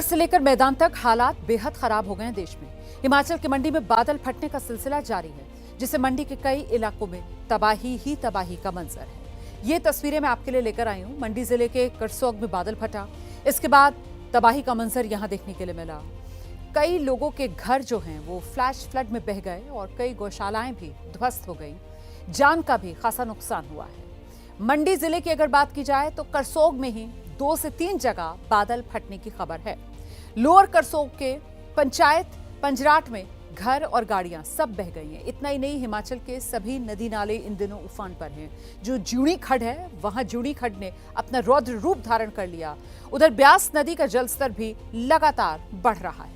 से लेकर मैदान तक हालात बेहद खराब हो गए हैं देश में। हिमाचल की मंडी में बादल फटने का सिलसिला जारी है, जिससे मंडी के कई इलाकों में तबाही ही तबाही का मंजर है। ये तस्वीरें मैं आपके लिए लेकर आई हूं। मंडी जिले के करसोग में बादल फटा, इसके बाद तबाही का मंजर यहां देखने के लिए मिला। कई लोगों के घर जो हैं वो फ्लैश फ्लड में बह गए और कई गौशालाएं भी ध्वस्त हो गई। जान का भी खासा नुकसान हुआ है। मंडी जिले की अगर बात की जाए तो करसोग में ही 2 से 3 जगह बादल फटने की खबर है। लोअर करसोग के पंचायत पंजराट में घर और गाड़ियां सब बह गई हैं। इतना ही नहीं, हिमाचल के सभी नदी नाले इन दिनों उफान पर हैं। जो जूणी खड्ड है, वहां जूणी खड्ड ने अपना रौद्र रूप धारण कर लिया। उधर ब्यास नदी का जलस्तर भी लगातार बढ़ रहा है।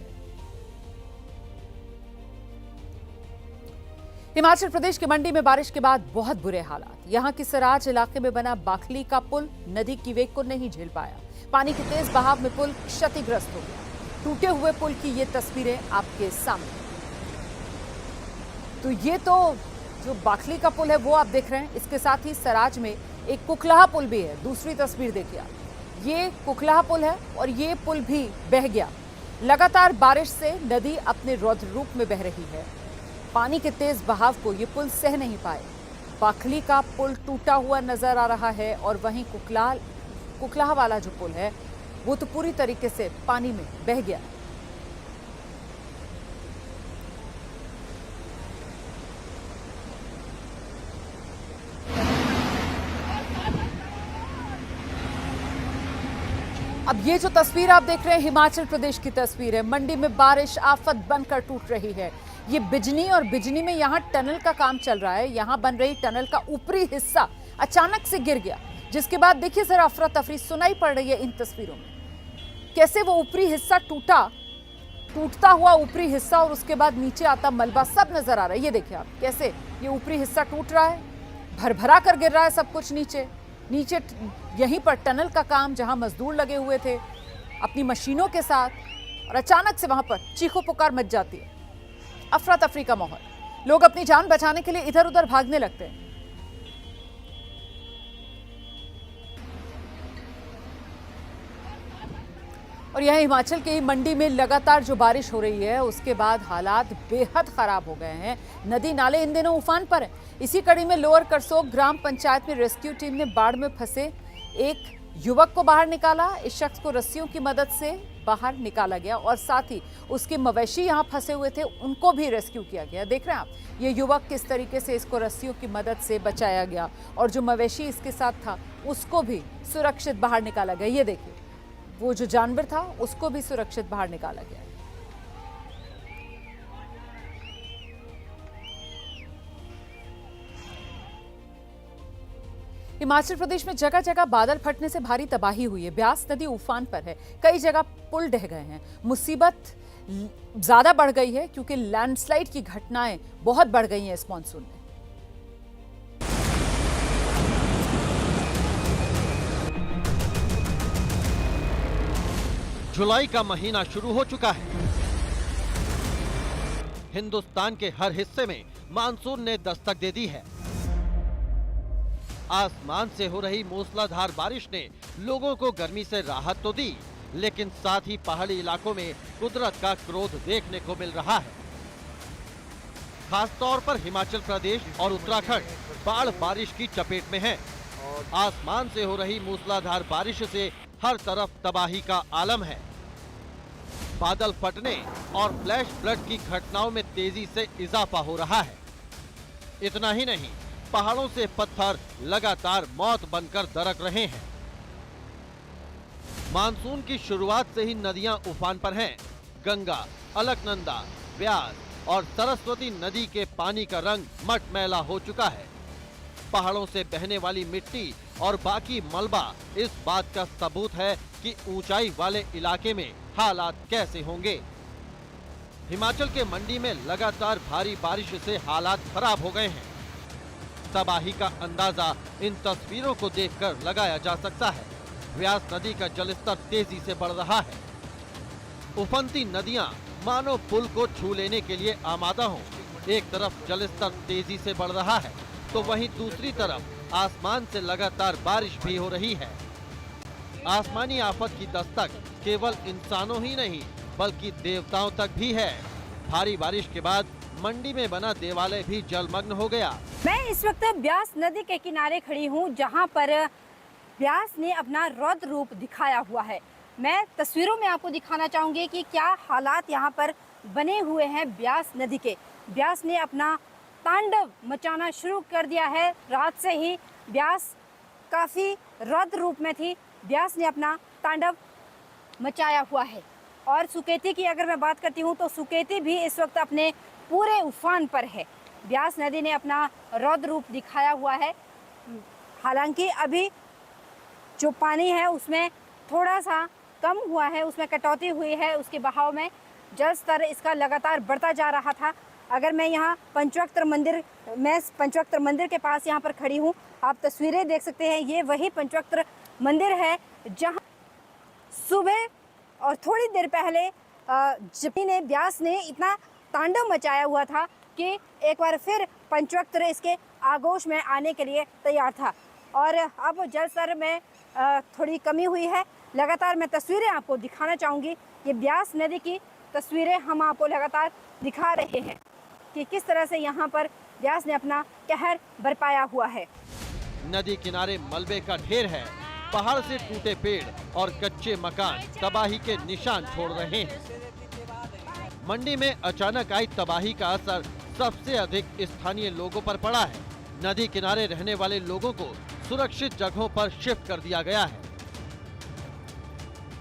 हिमाचल प्रदेश के मंडी में बारिश के बाद बहुत बुरे हालात। यहां की सराज इलाके में बना बाखली का पुल नदी की वेग को नहीं झेल पाया। पानी के तेज बहाव में पुल क्षतिग्रस्त हो गया। टूटे हुए पुल की ये तस्वीरें आपके सामने। तो ये तो जो बाखली का पुल है वो आप देख रहे हैं। इसके साथ ही सराज में एक कुकलाहा पुल भी है। दूसरी तस्वीर देखिए आप, ये कुकलाहा पुल है और ये पुल भी बह गया। लगातार बारिश से नदी अपने रौद्र रूप में बह रही है। पानी के तेज बहाव को ये पुल सह नहीं पाए। बाखली का पुल टूटा हुआ नजर आ रहा है और वहीं कुकलाहा वाला जो पुल है वो तो पूरी तरीके से पानी में बह गया। अब ये जो तस्वीर आप देख रहे हैं हिमाचल प्रदेश की तस्वीर है। मंडी में बारिश आफत बनकर टूट रही है। ये बिजनी और बिजनी में यहाँ टनल का काम चल रहा है। यहाँ बन रही टनल का ऊपरी हिस्सा अचानक से गिर गया, जिसके बाद देखिए जरा अफरा तफरी सुनाई पड़ रही है इन तस्वीरों में। कैसे वो ऊपरी हिस्सा टूटता हुआ ऊपरी हिस्सा और उसके बाद नीचे आता मलबा सब नजर आ रहा है। ये देखिए आप, कैसे ये ऊपरी हिस्सा टूट रहा है, भरभरा कर गिर रहा है सब कुछ नीचे। यहीं पर टनल का काम, जहां मजदूर लगे हुए थे अपनी मशीनों के साथ, और अचानक से वहां पर चीखो पुकार मच जाती है। अफरा तफरी का माहौल, लोग अपनी जान बचाने के लिए इधर उधर भागने लगते हैं। और यह हिमाचल के मंडी में लगातार जो बारिश हो रही है उसके बाद हालात बेहद खराब हो गए हैं। नदी नाले इन दिनों उफान पर हैं। इसी कड़ी में लोअर करसोग ग्राम पंचायत में रेस्क्यू टीम ने बाढ़ में फंसे एक युवक को बाहर निकाला। इस शख्स को रस्सियों की मदद से बाहर निकाला गया और साथ ही उसके मवेशी यहाँ फंसे हुए थे, उनको भी रेस्क्यू किया गया। देख रहे हैं आप ये युवक किस तरीके से इसको रस्सियों की मदद से बचाया गया और जो मवेशी इसके साथ था उसको भी सुरक्षित बाहर निकाला गया। ये देखिए, वो जो जानवर था उसको भी सुरक्षित बाहर निकाला गया। हिमाचल प्रदेश में जगह जगह बादल फटने से भारी तबाही हुई है। ब्यास नदी उफान पर है, कई जगह पुल ढह गए हैं। मुसीबत ज्यादा बढ़ गई है क्योंकि लैंडस्लाइड की घटनाएं बहुत बढ़ गई हैं इस मॉनसून में। जुलाई का महीना शुरू हो चुका है। हिंदुस्तान के हर हिस्से में मानसून ने दस्तक दे दी है। आसमान से हो रही मूसलाधार बारिश ने लोगों को गर्मी से राहत तो दी, लेकिन साथ ही पहाड़ी इलाकों में कुदरत का क्रोध देखने को मिल रहा है। खासतौर पर हिमाचल प्रदेश और उत्तराखंड बाढ़ बारिश की चपेट में है। आसमान से हो रही मूसलाधार बारिश से हर तरफ तबाही का आलम है। बादल फटने और फ्लैश फ्लड की घटनाओं में तेजी से इजाफा हो रहा है। इतना ही नहीं, पहाड़ों से पत्थर लगातार मौत बनकर दरक रहे हैं। मानसून की शुरुआत से ही नदियां उफान पर हैं। गंगा, अलकनंदा, ब्यास और सरस्वती नदी के पानी का रंग मटमैला हो चुका है। पहाड़ों से बहने वाली मिट्टी और बाकी मलबा इस बात का सबूत है कि ऊंचाई वाले इलाके में हालात कैसे होंगे। हिमाचल के मंडी में लगातार भारी बारिश से हालात खराब हो गए हैं। तबाही का अंदाजा इन तस्वीरों को देखकर लगाया जा सकता है। ब्यास नदी का जलस्तर तेजी से बढ़ रहा है। उफनती नदियां मानो पुल को छू लेने के लिए आमादा हों। एक तरफ जलस्तर तेजी से बढ़ रहा है तो वहीं दूसरी तरफ आसमान से लगातार बारिश भी हो रही है। आसमानी आफत की दस्तक केवल इंसानों ही नहीं बल्कि देवताओं तक भी है। भारी बारिश के बाद मंडी में बना देवालय भी जलमग्न हो गया। मैं इस वक्त ब्यास नदी के किनारे खड़ी हूँ, जहाँ पर ब्यास ने अपना रौद्र रूप दिखाया हुआ है। मैं तस्वीरों में आपको दिखाना चाहूँगी कि क्या हालात यहाँ पर बने हुए हैं ब्यास नदी के। ब्यास ने अपना तांडव मचाना शुरू कर दिया है। रात से ही ब्यास काफ़ी रौद्र रूप में थी। ब्यास ने अपना तांडव मचाया हुआ है। और सुकेती की अगर मैं बात करती हूँ तो सुकेती भी इस वक्त अपने पूरे उफान पर है। ब्यास नदी ने अपना रौद्र रूप दिखाया हुआ है। हालांकि अभी जो पानी है उसमें थोड़ा सा कम हुआ है, उसमें कटौती हुई है, उसके बहाव में जल स्तर इसका लगातार बढ़ता जा रहा था। अगर मैं यहाँ पंचवक्त्र मंदिर के पास यहाँ पर खड़ी हूँ, आप तस्वीरें देख सकते हैं। ये वही पंचवक्त्र मंदिर है जहाँ सुबह और थोड़ी देर पहले ब्यास ने इतना तांडव मचाया हुआ था कि एक बार फिर पंचवक्त्र इसके आगोश में आने के लिए तैयार था। और अब जल स्तर में थोड़ी कमी हुई है। लगातार मैं तस्वीरें आपको दिखाना चाहूँगी। ये ब्यास नदी की तस्वीरें हम आपको लगातार दिखा रहे हैं कि किस तरह से यहाँ पर ब्यास ने अपना कहर बरपाया हुआ है। नदी किनारे मलबे का ढेर है। पहाड़ से टूटे पेड़ और कच्चे मकान तबाही के निशान छोड़ रहे हैं। मंडी में अचानक आई तबाही का असर सबसे अधिक स्थानीय लोगों पर पड़ा है। नदी किनारे रहने वाले लोगों को सुरक्षित जगहों पर शिफ्ट कर दिया गया है।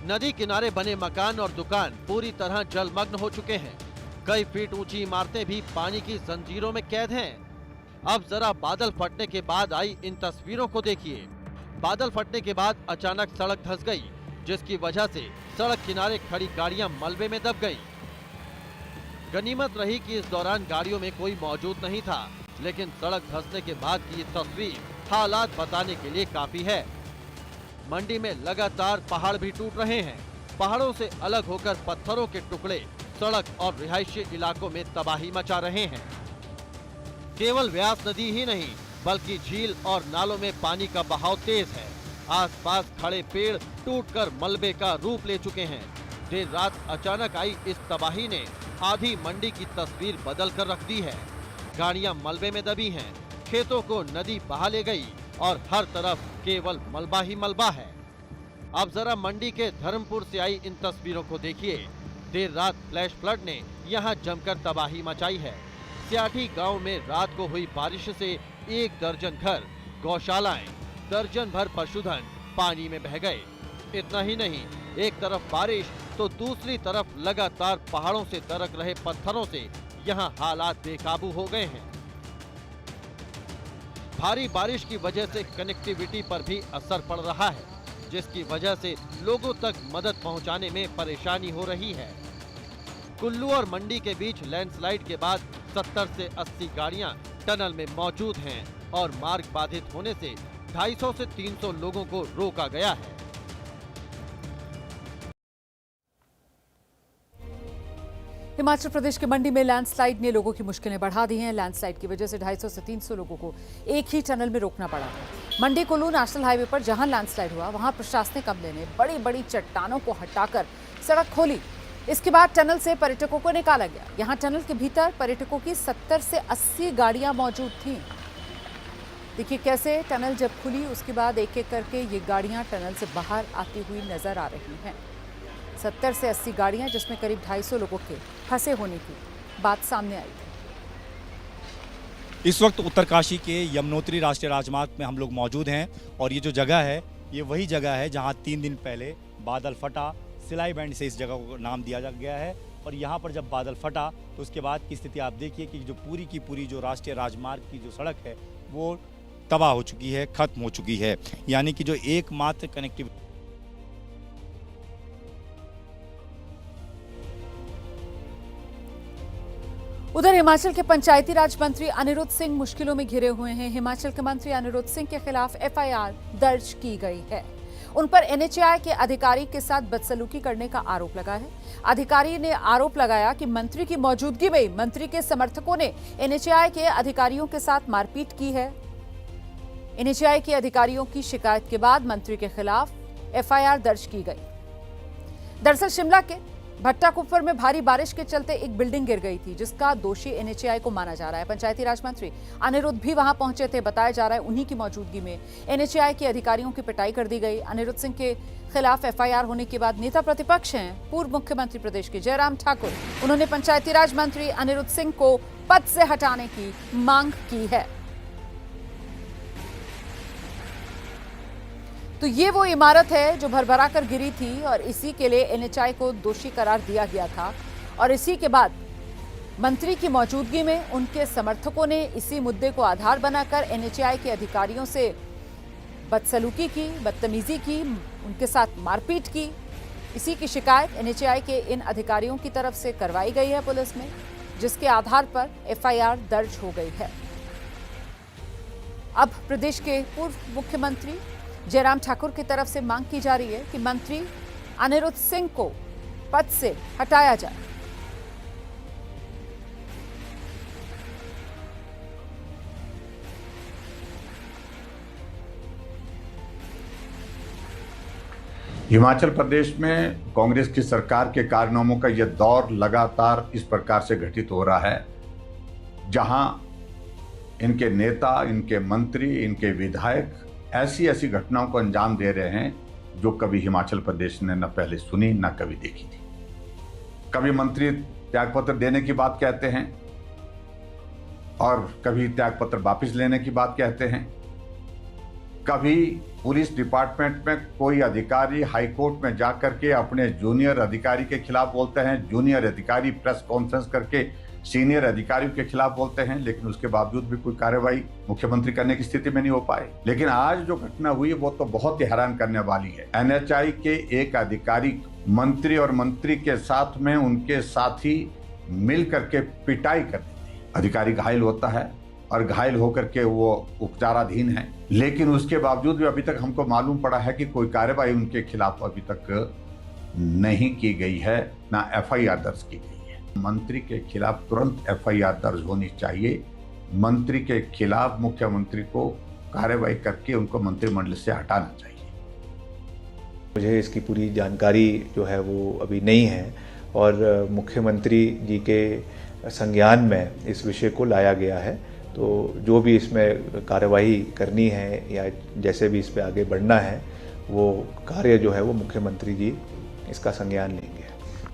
नदी किनारे बने मकान और दुकान पूरी तरह जलमग्न हो चुके हैं। कई फीट ऊंची इमारतें भी पानी की जंजीरों में कैद हैं। अब जरा बादल फटने के बाद आई इन तस्वीरों को देखिए। बादल फटने के बाद अचानक सड़क धंस गई, जिसकी वजह से सड़क किनारे खड़ी गाड़ियां मलबे में दब गईं। गनीमत रही कि इस दौरान गाड़ियों में कोई मौजूद नहीं था, लेकिन सड़क धंसने के बाद की ये तस्वीर हालात बताने के लिए काफी है। मंडी में लगातार पहाड़ भी टूट रहे हैं। पहाड़ों से अलग होकर पत्थरों के टुकड़े सड़क और रिहायशी इलाकों में तबाही मचा रहे हैं। केवल व्यास नदी ही नहीं बल्कि झील और नालों में पानी का बहाव तेज है। आसपास खड़े पेड़ टूटकर मलबे का रूप ले चुके हैं। देर रात अचानक आई इस तबाही ने आधी मंडी की तस्वीर बदल कर रख दी है। गाड़ियां मलबे में दबी हैं, खेतों को नदी बहा ले गई और हर तरफ केवल मलबा ही मलबा है। अब जरा मंडी के धर्मपुर से आई इन तस्वीरों को देखिए। देर रात फ्लैश फ्लड ने यहां जमकर तबाही मचाई है। सियाठी गांव में रात को हुई बारिश से 1 दर्जन घर, गौशालाएं, दर्जन भर पशुधन पानी में बह गए। इतना ही नहीं, एक तरफ बारिश तो दूसरी तरफ लगातार पहाड़ों से दरक रहे पत्थरों से यहां हालात बेकाबू हो गए हैं। भारी बारिश की वजह से कनेक्टिविटी पर भी असर पड़ रहा है, जिसकी वजह से लोगों तक मदद पहुंचाने में परेशानी हो रही है। कुल्लू और मंडी के बीच लैंडस्लाइड के बाद 70 से 80 गाड़ियां टनल में मौजूद हैं और मार्ग बाधित होने से 250 से 300 लोगों को रोका गया है। हिमाचल प्रदेश के मंडी में लैंडस्लाइड ने लोगों की मुश्किलें बढ़ा दी हैं। लैंडस्लाइड की वजह से 250 से 300 लोगों को एक ही टनल में रोकना पड़ा था। मंडी कुल्लू नेशनल हाईवे पर जहां लैंडस्लाइड हुआ, वहां प्रशासनिक अमले ने बड़ी बड़ी चट्टानों को हटाकर सड़क खोली। इसके बाद टनल से पर्यटकों को निकाला गया। यहां टनल के भीतर पर्यटकों की 70 से 80 गाड़ियां मौजूद थीं। देखिए कैसे टनल जब खुली उसके बाद एक एक करके ये गाड़ियां टनल से बाहर आती हुई नजर आ रही हैं। 70 से 80 गाड़ियां, जिसमें करीब 250 लोगों के फंसे होने की बात सामने आई थी। इस वक्त उत्तरकाशी के यमुनोत्री राष्ट्रीय राजमार्ग में हम लोग मौजूद हैं और ये जो जगह है ये वही जगह है जहां 3 दिन पहले बादल फटा। सिलाई बैंड से इस जगह को नाम दिया गया है। और यहाँ पर जब बादल फटा तो उसके बाद की स्थिति आप देखिए कि जो पूरी की पूरी जो राष्ट्रीय राजमार्ग की जो सड़क है वो तबाह हो चुकी है, खत्म हो चुकी है। यानी कि जो एकमात्र कनेक्टिविटी उधर हिमाचल के पंचायती राज मंत्री अनिरुद्ध सिंह मुश्किलों में घिरे हुए हैं। हिमाचल के मंत्री अनिरुद्ध सिंह के खिलाफ एफआईआर दर्ज की गई है। उन पर एनएचएआई के अधिकारी के साथ बदसलूकी करने का आरोप लगा है। अधिकारी ने आरोप लगाया कि मंत्री की मौजूदगी में मंत्री के समर्थकों ने एनएचएआई के अधिकारियों के साथ मारपीट की है। एनएचएआई के अधिकारियों की शिकायत के बाद मंत्री के खिलाफ एफआईआर दर्ज की गई। दरअसल शिमला के भट्टा कुफर में भारी बारिश के चलते एक बिल्डिंग गिर गई थी, जिसका दोषी एनएचएआई को माना जा रहा है। पंचायती राज मंत्री अनिरुद्ध भी वहां पहुंचे थे। बताया जा रहा है उन्हीं की मौजूदगी में एनएचएआई के अधिकारियों की पिटाई कर दी गई। अनिरुद्ध सिंह के खिलाफ एफआईआर होने के बाद नेता प्रतिपक्ष हैं पूर्व मुख्यमंत्री प्रदेश के जयराम ठाकुर। उन्होंने पंचायती राज मंत्री अनिरुद्ध सिंह को पद से हटाने की मांग की है। तो ये वो इमारत है जो भरभरा कर गिरी थी और इसी के लिए एनएचएआई को दोषी करार दिया गया था। और इसी के बाद मंत्री की मौजूदगी में उनके समर्थकों ने इसी मुद्दे को आधार बनाकर एनएचएआई के अधिकारियों से बदसलूकी की, बदतमीजी की, उनके साथ मारपीट की। इसी की शिकायत एनएचएआई के इन अधिकारियों की तरफ से करवाई गई है पुलिस में, जिसके आधार पर एफआईआर दर्ज हो गई है। अब प्रदेश के पूर्व मुख्यमंत्री जयराम ठाकुर की तरफ से मांग की जा रही है कि मंत्री अनिरुद्ध सिंह को पद से हटाया जाए। हिमाचल प्रदेश में कांग्रेस की सरकार के कारनामों का यह दौर लगातार इस प्रकार से घटित हो रहा है, जहां इनके नेता, इनके मंत्री, इनके विधायक ऐसी ऐसी घटनाओं को अंजाम दे रहे हैं जो कभी हिमाचल प्रदेश ने न पहले सुनी न कभी देखी थी। कभी मंत्री त्यागपत्र देने की बात कहते हैं और कभी त्यागपत्र वापस लेने की बात कहते हैं। कभी पुलिस डिपार्टमेंट में कोई अधिकारी हाईकोर्ट में जाकर के अपने जूनियर अधिकारी के खिलाफ बोलते हैं, जूनियर अधिकारी प्रेस कॉन्फ्रेंस करके सीनियर अधिकारियों के खिलाफ बोलते हैं, लेकिन उसके बावजूद भी कोई कार्रवाई मुख्यमंत्री करने की स्थिति में नहीं हो पाए। लेकिन आज जो घटना हुई वो तो बहुत ही हैरान करने वाली है। एनएचएआई के एक अधिकारी मंत्री और मंत्री के साथ में उनके साथी मिल करके पिटाई कर देते हैं। अधिकारी घायल होता है और घायल होकर के वो उपचाराधीन है, लेकिन उसके बावजूद भी अभी तक हमको मालूम पड़ा है कि कोई कार्रवाई उनके खिलाफ अभी तक नहीं की गई है, ना एफआईआर दर्ज की गई है। मंत्री के खिलाफ तुरंत एफआईआर दर्ज होनी चाहिए। मंत्री के खिलाफ मुख्यमंत्री को कार्रवाई करके उनको मंत्रिमंडल से हटाना चाहिए। मुझे इसकी पूरी जानकारी जो है वो अभी नहीं है और मुख्यमंत्री जी के संज्ञान में इस विषय को लाया गया है। तो जो भी इसमें कार्रवाई करनी है या जैसे भी इस पे आगे बढ़ना है, वो कार्य जो है वो मुख्यमंत्री जी इसका संज्ञान लेंगे।